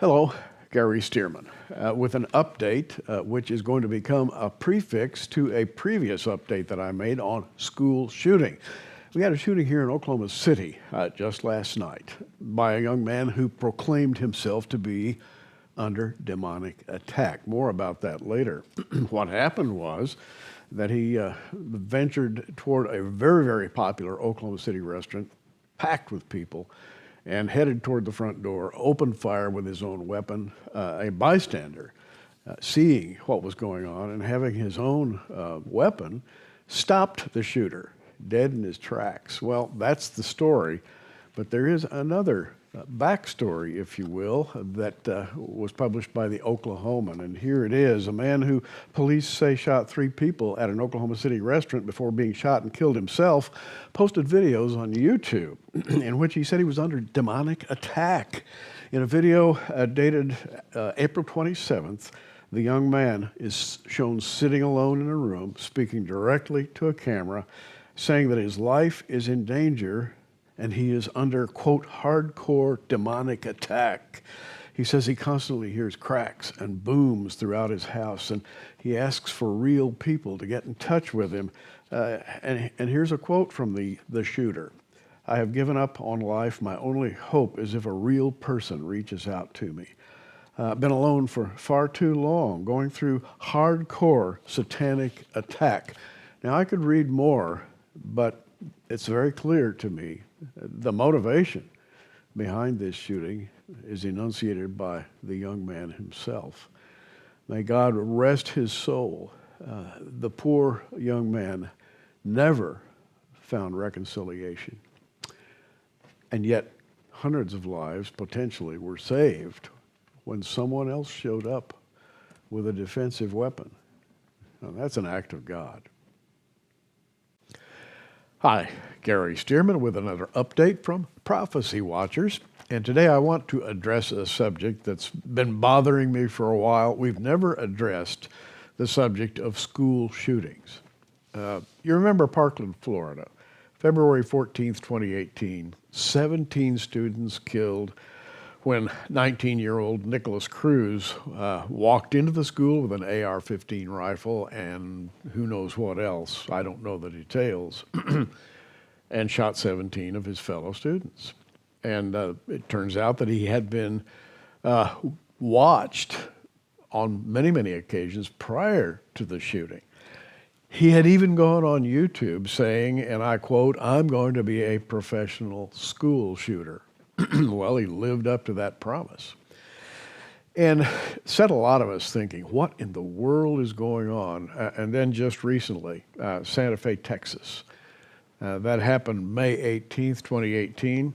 Hello, Gary Stearman, with an update which is going to become a prefix to a previous update that I made on school shooting. We had a shooting here in Oklahoma City just last night by a young man who proclaimed himself to be under demonic attack. More about that later. What happened was that he ventured toward a very, very popular Oklahoma City restaurant, packed with people, and headed toward the front door, opened fire with his own weapon. A bystander, seeing what was going on and having his own weapon, stopped the shooter, dead in his tracks. Well, that's the story, but there is another backstory, if you will, that was published by the Oklahoman, and here it is. A man who police say shot 3 people at an Oklahoma City restaurant before being shot and killed himself posted videos on YouTube in which he said he was under demonic attack. In a video dated April 27th, the young man is shown sitting alone in a room, speaking directly to a camera, saying that his life is in danger and he is under, quote, hardcore demonic attack. He says he constantly hears cracks and booms throughout his house, and he asks for real people to get in touch with him. And here's a quote from the shooter. "I have given up on life. My only hope is if a real person reaches out to me. I've been alone for far too long, going through hardcore satanic attack." Now, I could read more, but it's very clear to me the motivation behind this shooting is enunciated by the young man himself. May God rest his soul. The poor young man never found reconciliation. And yet, hundreds of lives potentially were saved when someone else showed up with a defensive weapon. Now, that's an act of God. Hi, Gary Stearman with another update from Prophecy Watchers. And today I want to address a subject that's been bothering me for a while. We've never addressed the subject of school shootings. You remember Parkland, Florida, February 14th, 2018, 17 students killed when 19-year-old Nicholas Cruz walked into the school with an AR-15 rifle and who knows what else, I don't know the details, and shot 17 of his fellow students. And it turns out that he had been watched on many, many occasions prior to the shooting. He had even gone on YouTube saying, and I quote, "I'm going to be a professional school shooter." Well, he lived up to that promise. And set a lot of us thinking, what in the world is going on? And then just recently, Santa Fe, Texas. That happened May 18th, 2018.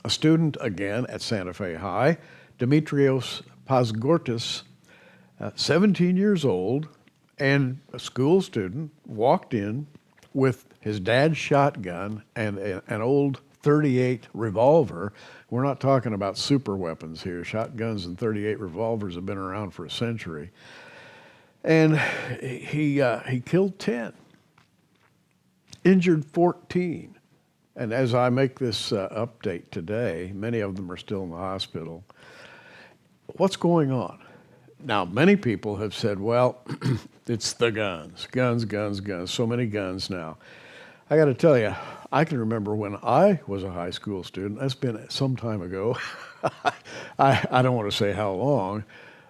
A student, again, at Santa Fe High, Demetrios Pasgortis, 17 years old, and a school student, walked in with his dad's shotgun and an old .38 revolver. We're not talking about super weapons here. Shotguns and .38 revolvers have been around for a century. And he killed 10, injured 14. And as I make this update today, many of them are still in the hospital. What's going on? Now, many people have said, well, it's the guns, guns, guns, guns, so many guns now. I got to tell you, I can remember when I was a high school student. That's been some time ago. I don't want to say how long,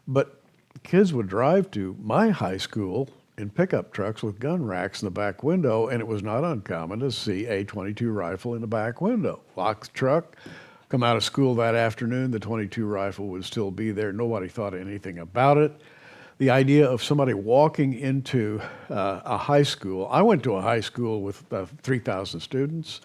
but kids would drive to my high school in pickup trucks with gun racks in the back window, and it was not uncommon to see a .22 rifle in the back window. Lock the truck, come out of school that afternoon, the .22 rifle would still be there. Nobody thought anything about it. The idea of somebody walking into a high school. I went to a high school with 3,000 students.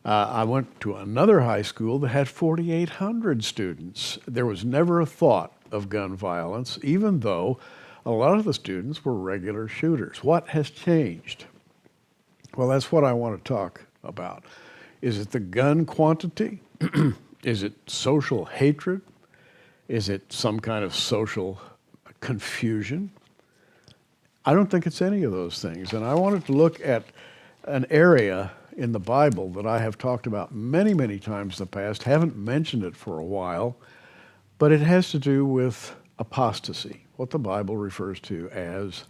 I went to another high school that had 4,800 students. There was never a thought of gun violence, even though a lot of the students were regular shooters. What has changed? Well, that's what I want to talk about. Is it the gun quantity? Is it social hatred? Is it some kind of social confusion? I don't think it's any of those things. And I wanted to look at an area in the Bible that I have talked about many, many times in the past, haven't mentioned it for a while, but it has to do with apostasy, what the Bible refers to as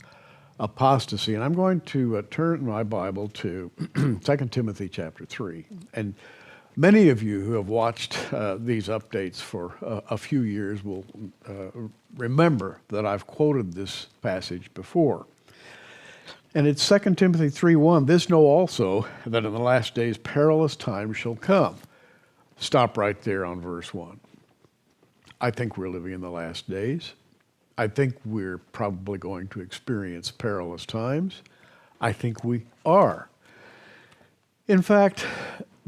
apostasy. And I'm going to turn my Bible to 2 Timothy chapter 3. And many of you who have watched these updates for a few years will remember that I've quoted this passage before. And it's 2 Timothy 3:1, "This know also, that in the last days perilous times shall come." Stop right there on verse 1. I think we're living in the last days. I think we're probably going to experience perilous times. I think we are. In fact,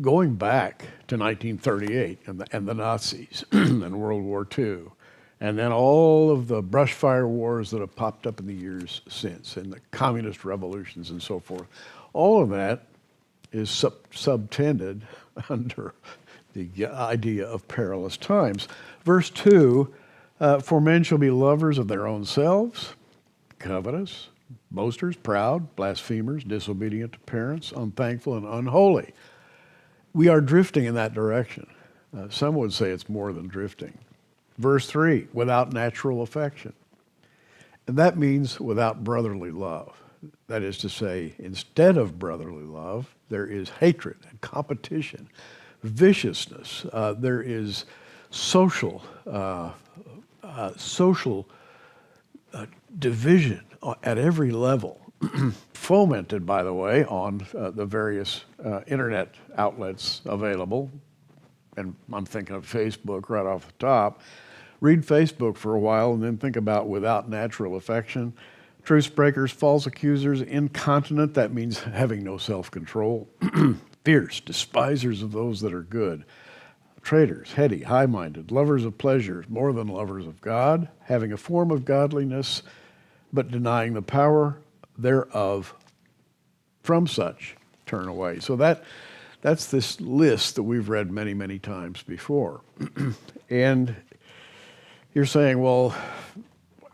going back to 1938 and the Nazis and World War II, and then all of the brushfire wars that have popped up in the years since, and the communist revolutions and so forth, all of that is subtended under the idea of perilous times. Verse 2, "For men shall be lovers of their own selves, covetous, boasters, proud, blasphemers, disobedient to parents, unthankful, and unholy." We are drifting in that direction. Some would say it's more than drifting. Verse 3, "Without natural affection." And that means without brotherly love. That is to say, instead of brotherly love, there is hatred and competition, viciousness. There is social division at every level, fomented, by the way, on the various internet outlets available. And I'm thinking of Facebook right off the top. Read Facebook for a while and then think about without natural affection. Truce breakers, false accusers, incontinent, that means having no self-control. Fierce, despisers of those that are good. Traitors, heady, high-minded, lovers of pleasures, more than lovers of God, having a form of godliness, but denying the power thereof. From such, turn away. So that's this list that we've read many, many times before. And you're saying, well,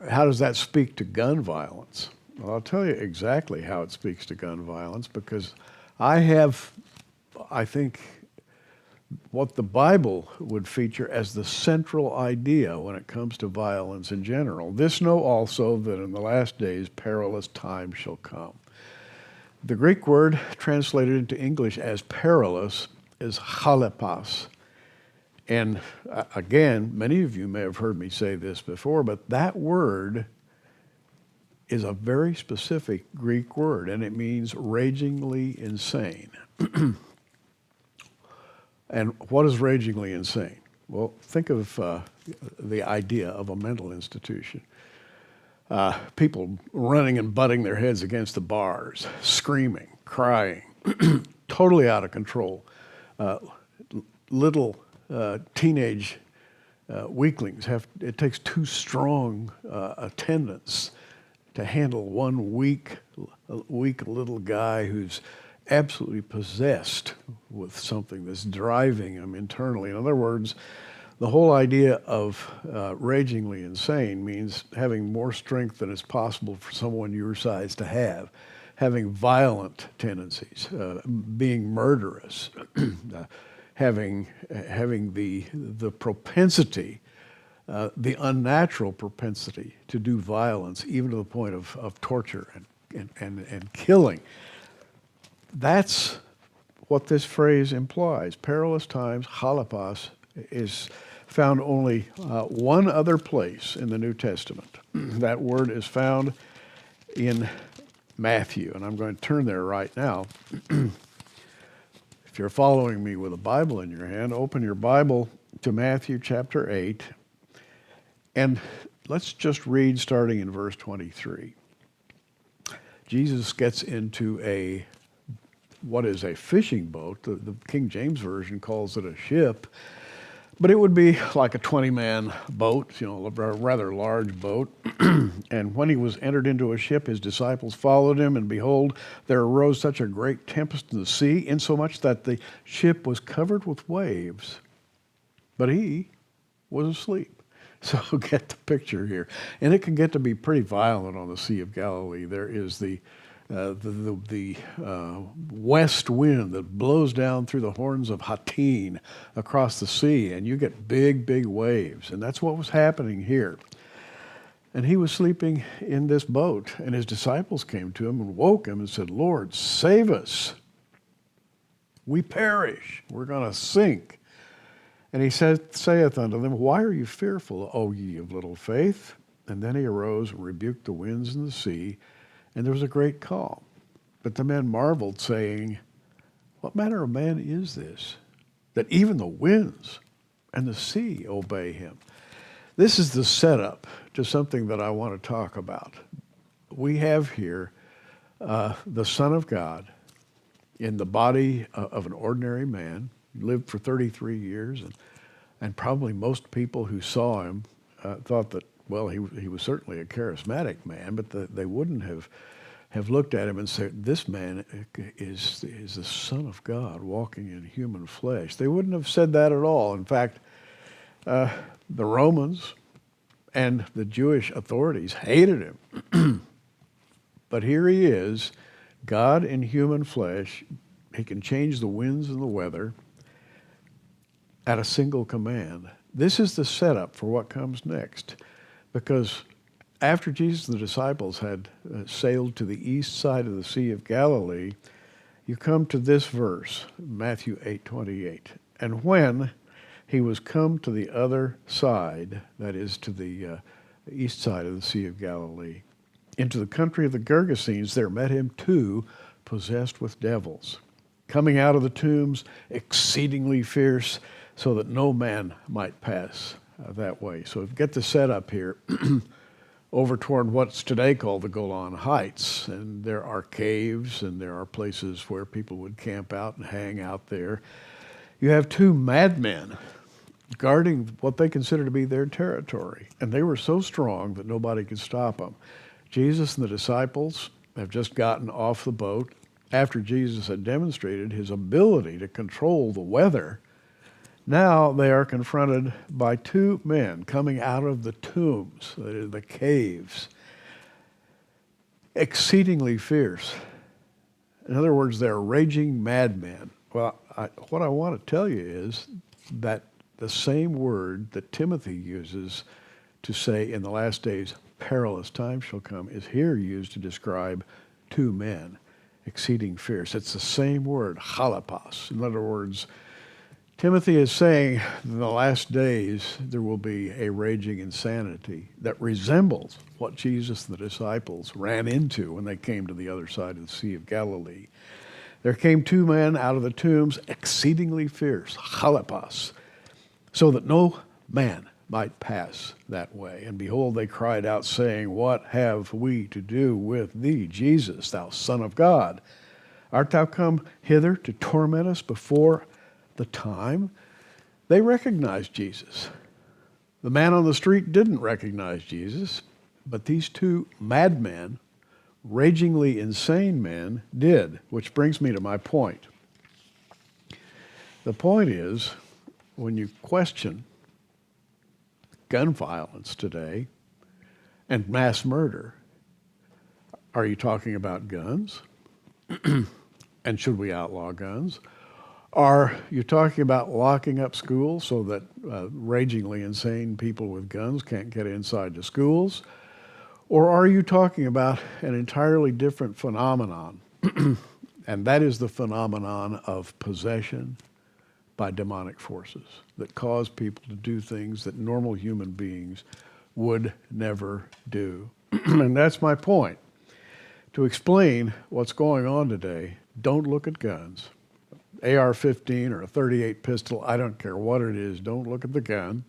how does that speak to gun violence? Well, I'll tell you exactly how it speaks to gun violence, because I think, what the Bible would feature as the central idea when it comes to violence in general. "This know also, that in the last days perilous times shall come." The Greek word translated into English as perilous is chalepas. And again, many of you may have heard me say this before, but that word is a very specific Greek word, and it means ragingly insane. And what is ragingly insane? Well, think of the idea of a mental institution. People running and butting their heads against the bars, screaming, crying, totally out of control. Little teenage weaklings it takes too strong attendance to handle one weak little guy who's absolutely possessed with something that's driving him internally. In other words, the whole idea of ragingly insane means having more strength than is possible for someone your size to have, having violent tendencies, being murderous, having the propensity, the unnatural propensity to do violence, even to the point of torture and killing. That's what this phrase implies. Perilous times, halapas, is found only one other place in the New Testament. That word is found in Matthew, and I'm going to turn there right now. If you're following me with a Bible in your hand, open your Bible to Matthew chapter 8, and let's just read starting in verse 23. Jesus gets into what is a fishing boat. The King James Version calls it a ship, but it would be like a 20-man boat, a rather large boat. And when he was entered into a ship, his disciples followed him, and behold, there arose such a great tempest in the sea, insomuch that the ship was covered with waves, but he was asleep. So get the picture here. And it can get to be pretty violent on the Sea of Galilee. There is the the west wind that blows down through the horns of Hattin across the sea, and you get big, big waves. And that's what was happening here. And he was sleeping in this boat, and his disciples came to him and woke him and said, "Lord, save us. We perish. We're going to sink." And he saith unto them, "Why are you fearful, O ye of little faith?" And then he arose and rebuked the winds and the sea, and there was a great calm. But the men marveled, saying, "What manner of man is this, that even the winds and the sea obey him?" This is the setup to something that I want to talk about. We have here the Son of God in the body of an ordinary man, lived for 33 years, and probably most people who saw him thought that, well, he was certainly a charismatic man, but they wouldn't have looked at him and said, "This man is the Son of God walking in human flesh." They wouldn't have said that at all. In fact, the Romans and the Jewish authorities hated him. But here he is, God in human flesh. He can change the winds and the weather at a single command. This is the setup for what comes next, because after Jesus and the disciples had sailed to the east side of the Sea of Galilee, you come to this verse, Matthew 8:28. "And when he was come to the other side," that is to the east side of the Sea of Galilee, "into the country of the Gergesenes, there met him two possessed with devils, coming out of the tombs, exceedingly fierce, so that no man might pass that way." So get the setup here. Over toward what's today called the Golan Heights, and there are caves and there are places where people would camp out and hang out there. You have two madmen guarding what they consider to be their territory, and they were so strong that nobody could stop them. Jesus and the disciples have just gotten off the boat after Jesus had demonstrated his ability to control the weather. Now they are confronted by two men coming out of the tombs, the caves, exceedingly fierce. In other words, they're raging madmen. Well, what I want to tell you is that the same word that Timothy uses to say in the last days, perilous times shall come, is here used to describe two men, exceeding fierce. It's the same word, halapos. In other words, Timothy is saying in the last days there will be a raging insanity that resembles what Jesus and the disciples ran into when they came to the other side of the Sea of Galilee. There came two men out of the tombs, exceedingly fierce, halapos, so that no man might pass that way. And behold, they cried out, saying, "What have we to do with thee, Jesus, thou Son of God? Art thou come hither to torment us before the time?" They recognized Jesus. The man on the street didn't recognize Jesus, but these two madmen, ragingly insane men, did, which brings me to my point. The point is, when you question gun violence today and mass murder, are you talking about guns? And should we outlaw guns? Are you talking about locking up schools so that ragingly insane people with guns can't get inside the schools? Or are you talking about an entirely different phenomenon? And that is the phenomenon of possession by demonic forces that cause people to do things that normal human beings would never do. And that's my point. To explain what's going on today, don't look at guns. AR-15 or a .38 pistol, I don't care what it is, don't look at the gun.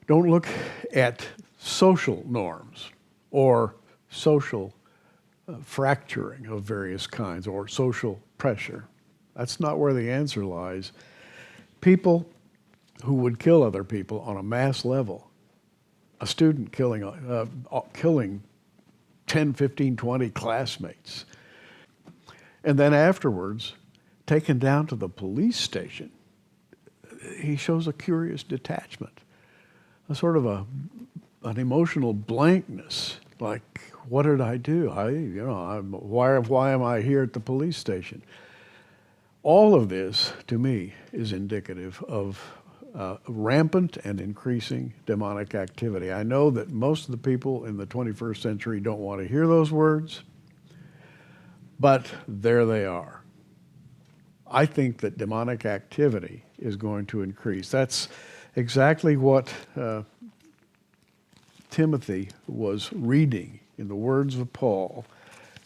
Don't look at social norms or social fracturing of various kinds or social pressure. That's not where the answer lies. People who would kill other people on a mass level, a student killing 10, 15, 20 classmates, and then afterwards taken down to the police station, he shows a curious detachment, a sort of an emotional blankness, like, What did I do? Why am I here at the police station? All of this, to me, is indicative of rampant and increasing demonic activity. I know that most of the people in the 21st century don't want to hear those words, but there they are. I think that demonic activity is going to increase. That's exactly what Timothy was reading in the words of Paul.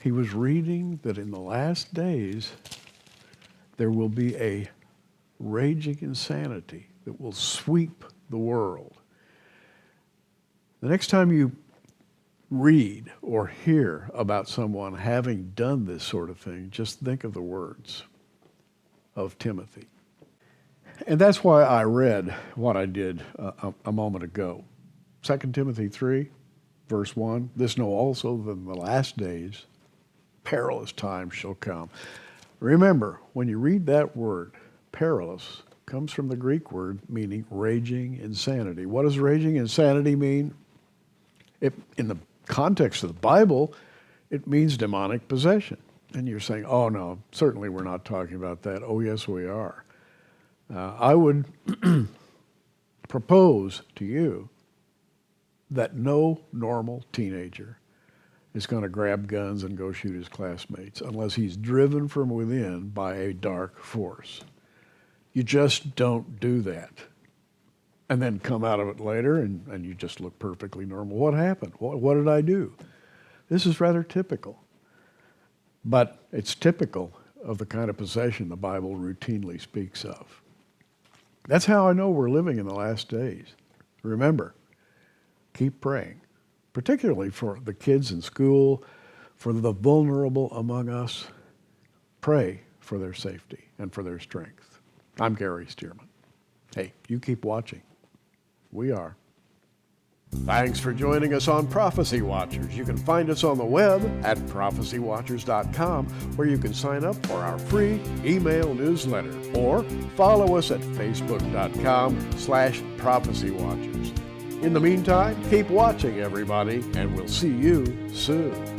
He was reading that in the last days there will be a raging insanity that will sweep the world. The next time you read or hear about someone having done this sort of thing, just think of the words of Timothy. And that's why I read what I did a moment ago. 2 Timothy 3, verse 1, this know also that in the last days perilous times shall come. Remember, when you read that word, perilous, comes from the Greek word meaning raging insanity. What does raging insanity mean? In the context of the Bible, it means demonic possession. And you're saying, oh no, certainly we're not talking about that. Oh yes, we are. I would propose to you that no normal teenager is going to grab guns and go shoot his classmates unless he's driven from within by a dark force. You just don't do that. And then come out of it later and you just look perfectly normal. What happened? What did I do? This is rather typical. But it's typical of the kind of possession the Bible routinely speaks of. That's how I know we're living in the last days. Remember, keep praying, particularly for the kids in school, for the vulnerable among us. Pray for their safety and for their strength. I'm Gary Stearman. Hey, you keep watching. We are. Thanks for joining us on Prophecy Watchers. You can find us on the web at prophecywatchers.com, where you can sign up for our free email newsletter, or follow us at facebook.com/prophecywatchers. In the meantime, keep watching, everybody, and we'll see you soon.